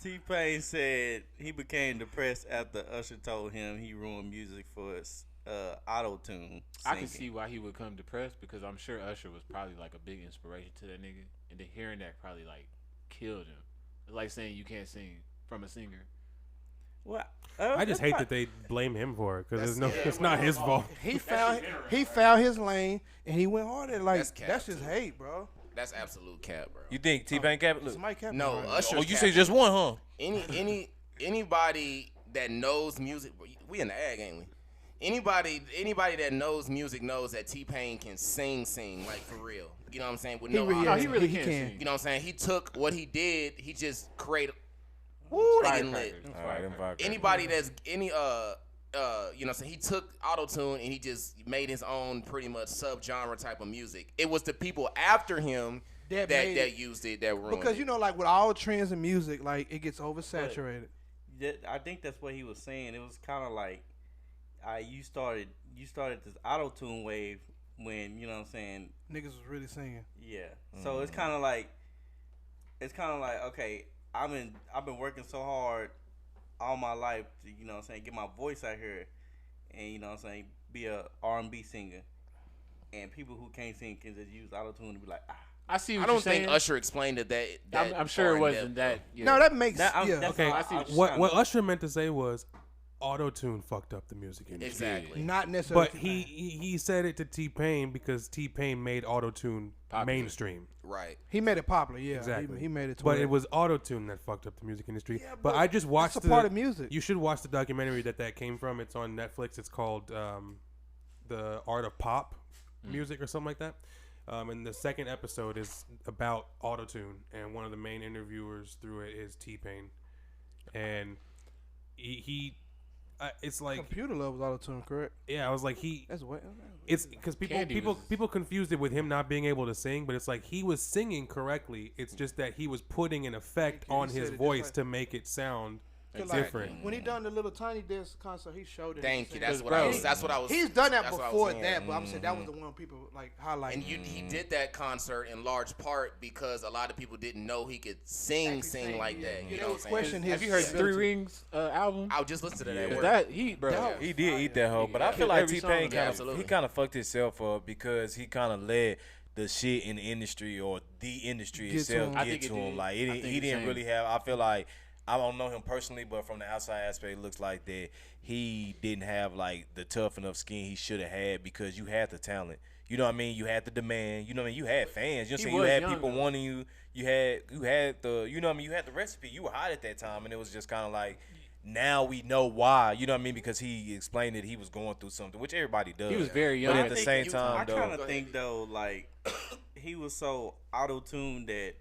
T-Pain said he became depressed after Usher told him he ruined music for his auto-tune I can singing. see why he would come depressed because I'm sure Usher was probably like a big inspiration to that nigga, and then hearing that probably like killed him. It's like saying you can't sing from a singer. Well, I just that's hate not- that they blame him for it because That's- it's not his fault. He found his lane and he went hard at it. Like That's cap, that's just too. hate, bro. That's absolute cap, bro. You think T-Pain cap? Look, Somebody kept No, Usher. oh, you say just one, huh? Anybody that knows music, we in the ag, ain't we? Anybody that knows music knows that T-Pain can sing like for real. You know what I'm saying? With no really- auto. No, he really He can. can. Sing. You know what I'm saying? He took what he did. He just created. Woo, they getting lit. Firecrackers. All right, them firecrackers. Anybody that's you know what I'm saying? He took auto-tune and he just made his own pretty much sub-genre type of music. It was the people after him That that made it. used it, that ruined Because it. you know, like with all trends in music, like it gets oversaturated. I think that's what he was saying. It was kind of like, you started this auto tune wave when, you know what I'm saying. Niggas was really singing. Yeah. So it's kind of like, okay, I've been working so hard all my life to, you know what I'm saying, get my voice out here, and you know what I'm saying, be a R&B singer, and people who can't sing can just use auto tune to be like, I see I what don't you're saying. think Usher explained it that I'm sure it far in wasn't depth, that. Yeah. No, that makes That- yeah. that's Okay, all I see what you're what Usher meant to say was auto-tune fucked up the music industry. Exactly. Not necessarily. But he said it to T-Pain because T-Pain made auto-tune Popular. mainstream. Right. he made it popular. Yeah, Exactly. He made it. To But where- it was auto-tune that fucked up the music industry. Yeah, but I just watched that's a part of music. You should watch the documentary that came from. It's on Netflix. It's called The Art of Pop Music or something like that. And the second episode is about autotune, and one of the main interviewers through it is T-Pain, and it's like Computer Love was auto tune, correct? I was like That's what. it's because Candy was- people confused it with him not being able to sing, but it's like he was singing correctly. It's just that he was putting an effect Yeah, he on said his it just voice like- to make it sound Exactly. different. When he done the little Tiny Desk concert, he showed it. Thank you. That's That's what I was. That's what I was. He's done that that's what I was before saying. that, but I'm saying that was the one people like highlight. And he did that concert in large part because a lot of people didn't know he could sing like that. You know what I'm saying? question his Have you heard ability. Three Rings album? I'll just listen to that. Yeah. at Is work. that he, bro? That He did eat that hoe, but I feel Yeah. like Every T-Pain song. kind Yeah, of absolutely. he kind of fucked himself up because he kind of let the shit in the industry or the industry Get to itself him. I get think to it him. did. Like I think he the didn't same. really have. I feel like I don't know him personally, but from the outside aspect, it looks like that he didn't have like the tough enough skin he should have had because you had the talent. You know what I mean? You had the demand. You know what I mean? You had fans. You know what I'm He saying? You was had young, people though. wanting you. You had the. You know what I mean? You had the recipe. You were hot at that time, and it was just kind of like. Now we know why, you know what I mean, because he explained that he was going through something, which everybody does. He was very young. But I at the think same I time, kind though, of think though, like he was so auto tuned that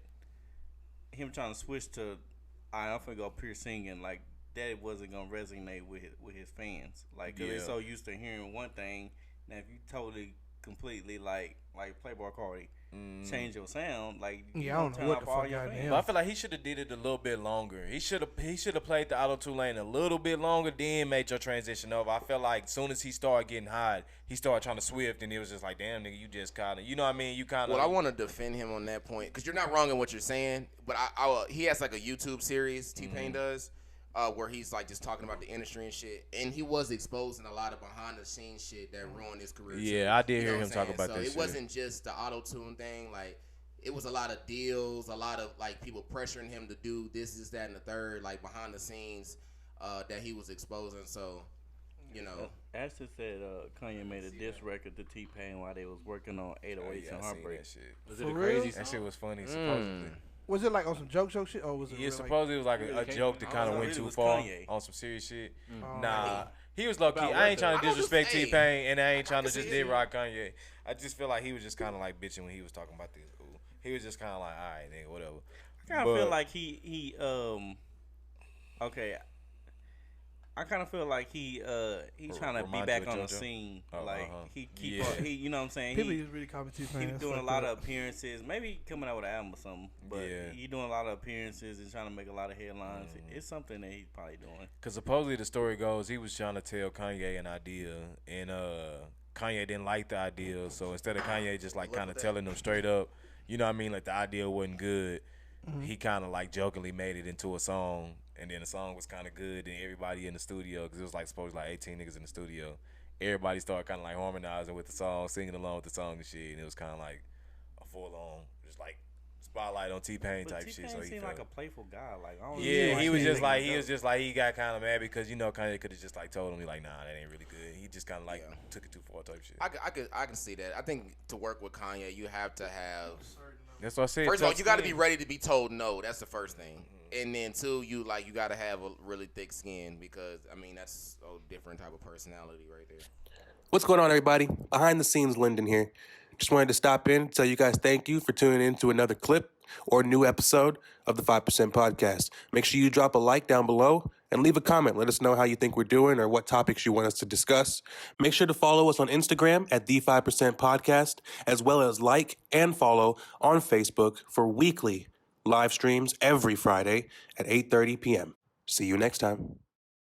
him trying to switch to I'm gonna go pure singing, like that wasn't gonna resonate with his fans, like 'cause they Yeah. so used to hearing one thing. Now if you totally completely like Playboy Cardi change your sound, like you Yeah, I gonna don't know turn what off the all fuck your I fans. did. but I feel like he should have did it a little bit longer. He should have played the auto tune lane a little bit longer, then made your transition over. I feel like as soon as he started getting hot, he started trying to swift, and it was just like, damn nigga, you just kind of, you know what I mean? You kind of. Well, I want to defend him on that point because you're not wrong in what you're saying. But he has like a YouTube series T-Pain does, where he's like just talking about the industry and shit, and he was exposing a lot of behind the scenes shit that ruined his career. Yeah, I did You know hear what him I'm talk saying? about so that it shit. wasn't just the auto tune thing. Like it was a lot of deals, a lot of like people pressuring him to do this, that, and the third, like behind the scenes that he was exposing. So, you know. Ashton said Kanye made a diss record to T-Pain while they was working on 808s Oh, yeah, and I seen Heartbreak. that shit. Was it For a real? crazy That song? shit was funny, supposedly. Was it like on some joke shit, or was it? Yeah, real, supposedly it was like a joke that I kind of don't know, went it too was far Kanye. on some serious shit. Oh. Nah, he was low key. About I ain't what, trying to though? I don't disrespect just- T-Pain, and I ain't trying to can just see did it. rock Kanye. I just feel like he was just kind of like bitching when he was talking about this. Ooh. He was just kind of like, all right, nigga, whatever. I kind of feel like he okay. I kind of feel like he trying to be Remind back you of on the JoJo? scene. Oh, Like uh-huh. he keep Yeah. on, he you know what I'm saying. People He, just really copy he T-Pain. doing a lot of appearances. Maybe coming out with an album or something. But Yeah. he doing a lot of appearances and trying to make a lot of headlines. It's something that he's probably doing. Because supposedly the story goes he was trying to tell Kanye an idea, and Kanye didn't like the idea. So instead of Kanye just like kind of telling him straight up, you know what I mean, like the idea wasn't good, he kind of like jokingly made it into a song, and then the song was kind of good, and everybody in the studio, because it was like supposed like 18 niggas in the studio, everybody started kind of like harmonizing with the song, singing along with the song and shit, and it was kind of like a full on, just like spotlight on T-Pain type T-Pain shit. So he seemed felt like a playful guy. Like, I don't yeah, know, he was just like niggas he got kind of mad because Kanye could have just like told him like, nah, that ain't really good. He just kind of like took it too far type shit. I can see that. I think to work with Kanye, you have to have. That's what I said. First of all, you got to be ready to be told no. That's the first thing. And then two, you got to have a really thick skin, because I mean that's a different type of personality right there. What's going on, everybody? Behind the scenes, Lyndon here. Just wanted to stop in, tell you guys thank you for tuning in to another clip or new episode of the 5% Podcast. Make sure you drop a like down below and leave a comment. Let us know how you think we're doing or what topics you want us to discuss. Make sure to follow us on Instagram at the 5% Podcast, as well as like and follow on Facebook for weekly live streams every Friday at 8:30 p.m. See you next time.